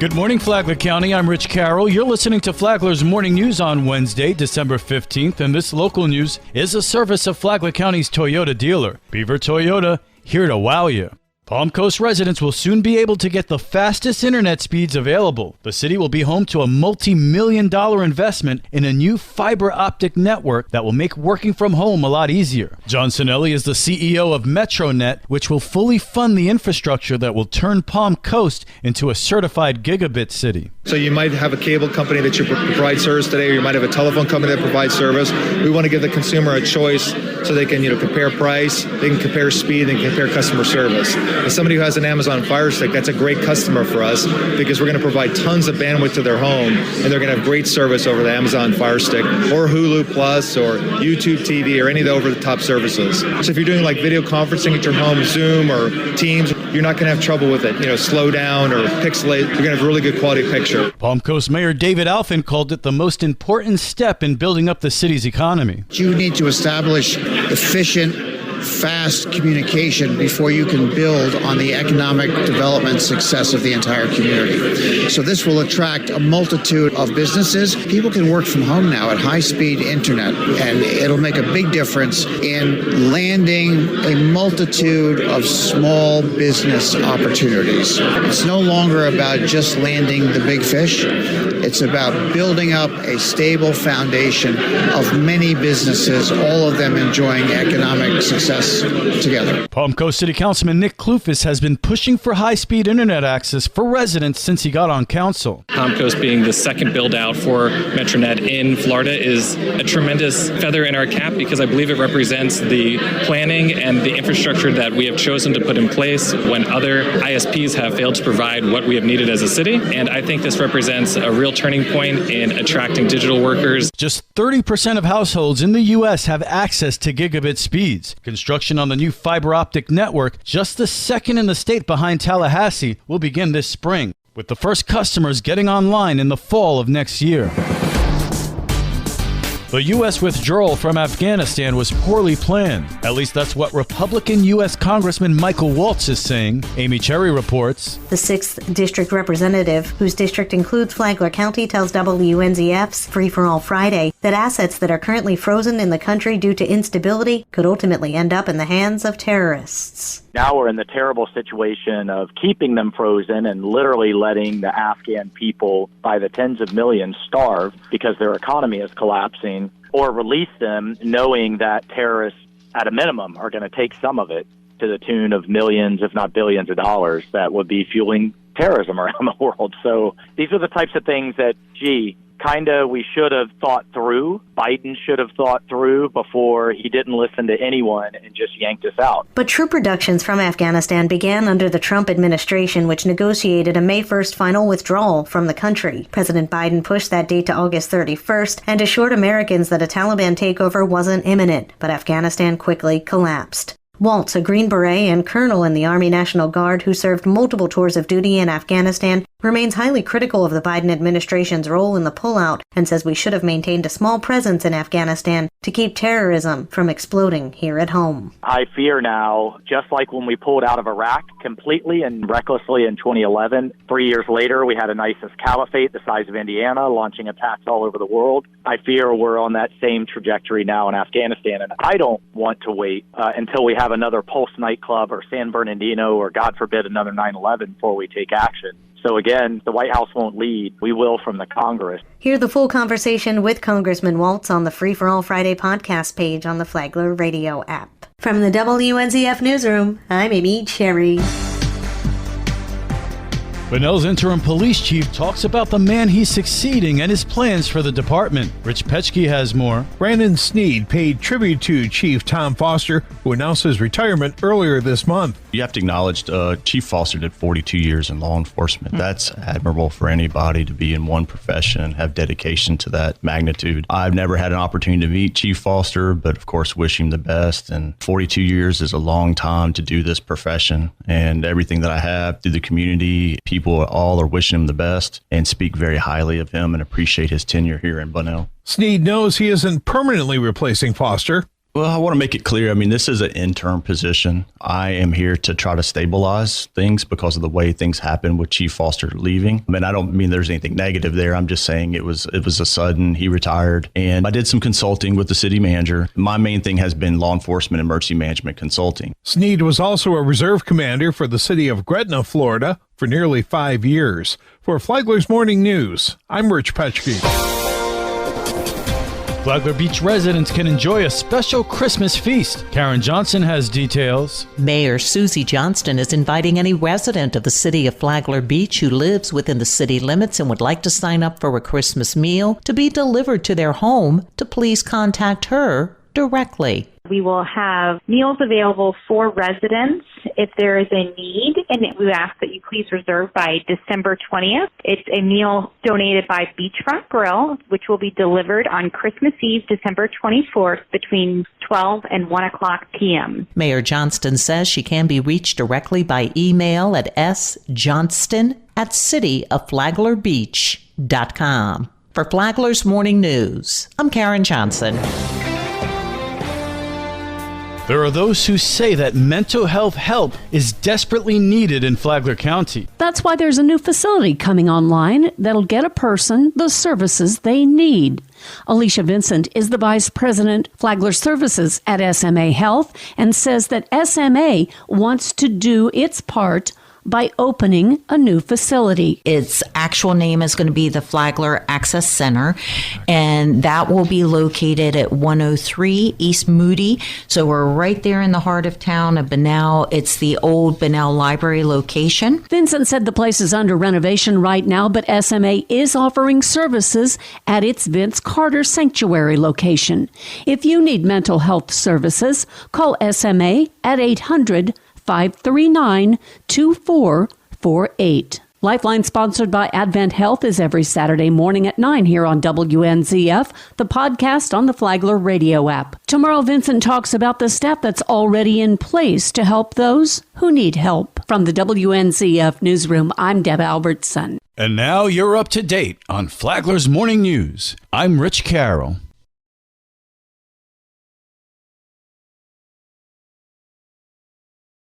Good morning, Flagler County. I'm Rich Carroll. You're listening to Flagler's Morning News on Wednesday, December 15th, and this local news is a service of Flagler County's Toyota dealer, Beaver Toyota, here to wow you. Palm Coast residents will soon be able to get the fastest internet speeds available. The city will be home to a multi-million-dollar investment in a new fiber optic network that will make working from home a lot easier. John Sinelli is the CEO of MetroNet, which will fully fund the infrastructure that will turn Palm Coast into a certified gigabit city. So you might have a cable company that you provide service today, or you might have a telephone company that provides service. We want to give the consumer a choice so they can, compare price, they can compare speed, and compare customer service. As somebody who has an Amazon Fire Stick, that's a great customer for us because we're going to provide tons of bandwidth to their home, and they're going to have great service over the Amazon Fire Stick or Hulu Plus or YouTube TV or any of the over-the-top services. So if you're doing like video conferencing at your home, Zoom or Teams, you're not going to have trouble with it, slow down or pixelate. You're going to have a really good quality picture. Palm Coast Mayor David Alfin called it the most important step in building up the city's economy. You need to establish efficient, fast communication before you can build on the economic development success of the entire community. So this will attract a multitude of businesses. People can work from home now at high-speed internet, and it'll make a big difference in landing a multitude of small business opportunities. It's no longer about just landing the big fish. It's about building up a stable foundation of many businesses, all of them enjoying economic success together. Palm Coast City Councilman Nick Kloufis has been pushing for high-speed internet access for residents since he got on council. Palm Coast being the second build-out for MetroNet in Florida is a tremendous feather in our cap because I believe it represents the planning and the infrastructure that we have chosen to put in place when other ISPs have failed to provide what we have needed as a city. And I think this represents a real turning point in attracting digital workers. Just 30% of households in the U.S. have access to gigabit speeds. Construction on the new fiber optic network, just the second in the state behind Tallahassee, will begin this spring, with the first customers getting online in the fall of next year. The U.S. withdrawal from Afghanistan was poorly planned. At least that's what Republican U.S. Congressman Michael Waltz is saying. Amy Cherry reports. The 6th District Representative, whose district includes Flagler County, tells WNZF's Free for All Friday that assets that are currently frozen in the country due to instability could ultimately end up in the hands of terrorists. Now we're in the terrible situation of keeping them frozen and literally letting the Afghan people by the tens of millions starve because their economy is collapsing, or release them knowing that terrorists, at a minimum, are going to take some of it to the tune of millions, if not billions of dollars that would be fueling terrorism around the world. So these are the types of things that, we should have thought through. Biden should have thought through before he didn't listen to anyone and just yanked us out. But troop reductions from Afghanistan began under the Trump administration, which negotiated a May 1st final withdrawal from the country. President Biden pushed that date to August 31st and assured Americans that a Taliban takeover wasn't imminent, but Afghanistan quickly collapsed. Waltz, a Green Beret and colonel in the Army National Guard who served multiple tours of duty in Afghanistan, remains highly critical of the Biden administration's role in the pullout and says we should have maintained a small presence in Afghanistan to keep terrorism from exploding here at home. I fear now, just like when we pulled out of Iraq completely and recklessly in 2011, 3 years later we had an ISIS caliphate the size of Indiana launching attacks all over the world. I fear we're on that same trajectory now in Afghanistan, and I don't want to wait until we have another Pulse nightclub or San Bernardino or, God forbid, another 9/11 before we take action. So again, the White House won't lead. We will from the Congress. Hear the full conversation with Congressman Waltz on the Free for All Friday podcast page on the Flagler radio app. From the WNZF Newsroom, I'm Amy Cherry. Bunnell's interim police chief talks about the man he's succeeding and his plans for the department. Rich Petchke has more. Brandon Sneed paid tribute to Chief Tom Foster, who announced his retirement earlier this month. You have to acknowledge Chief Foster did 42 years in law enforcement. That's admirable for anybody to be in one profession and have dedication to that magnitude. I've never had an opportunity to meet Chief Foster, but of course wish him the best. And 42 years is a long time to do this profession. And everything that I have through the community, people all are wishing him the best and speak very highly of him and appreciate his tenure here in Bunnell. Sneed knows he isn't permanently replacing Foster, Well, I want to make it clear. I mean, this is an interim position. I am here to try to stabilize things because of the way things happen with Chief Foster leaving. I mean, I don't mean there's anything negative there. I'm just saying it was a sudden. He retired, and I did some consulting with the city manager. My main thing has been law enforcement and emergency management consulting. Sneed was also a reserve commander for the city of Gretna, Florida, for nearly 5 years. For Flagler's Morning News, I'm Rich Petchke. Flagler Beach residents can enjoy a special Christmas feast. Karen Johnson has details. Mayor Susie Johnston is inviting any resident of the city of Flagler Beach who lives within the city limits and would like to sign up for a Christmas meal to be delivered to their home to please contact her directly. We will have meals available for residents if there is a need, and we ask that you please reserve by December 20th. It's a meal donated by Beachfront Grill, which will be delivered on Christmas Eve, December 24th, between 12 and 1 o'clock p.m. Mayor Johnston says she can be reached directly by email at sjohnston@cityofflaglerbeach.com. For Flagler's Morning News, I'm Karen Johnson. There are those who say that mental health help is desperately needed in Flagler County. That's why there's a new facility coming online that'll get a person the services they need. Alicia Vincent is the Vice President, Flagler Services at SMA Health, and says that SMA wants to do its part by opening a new facility. Its actual name is going to be the Flagler Access Center, and that will be located at 103 East Moody. So we're right there in the heart of town of Bunnell. It's the old Bunnell Library location. Vincent said the place is under renovation right now, but SMA is offering services at its Vince Carter Sanctuary location. If you need mental health services, call SMA at 800-539-2448. Lifeline, sponsored by Advent Health, is every Saturday morning at 9 here on WNZF, the podcast on the Flagler radio app. Tomorrow, Vincent talks about the staff that's already in place to help those who need help. From the WNZF newsroom, I'm Deb Albertson. And now you're up to date on Flagler's Morning News. I'm Rich Carroll.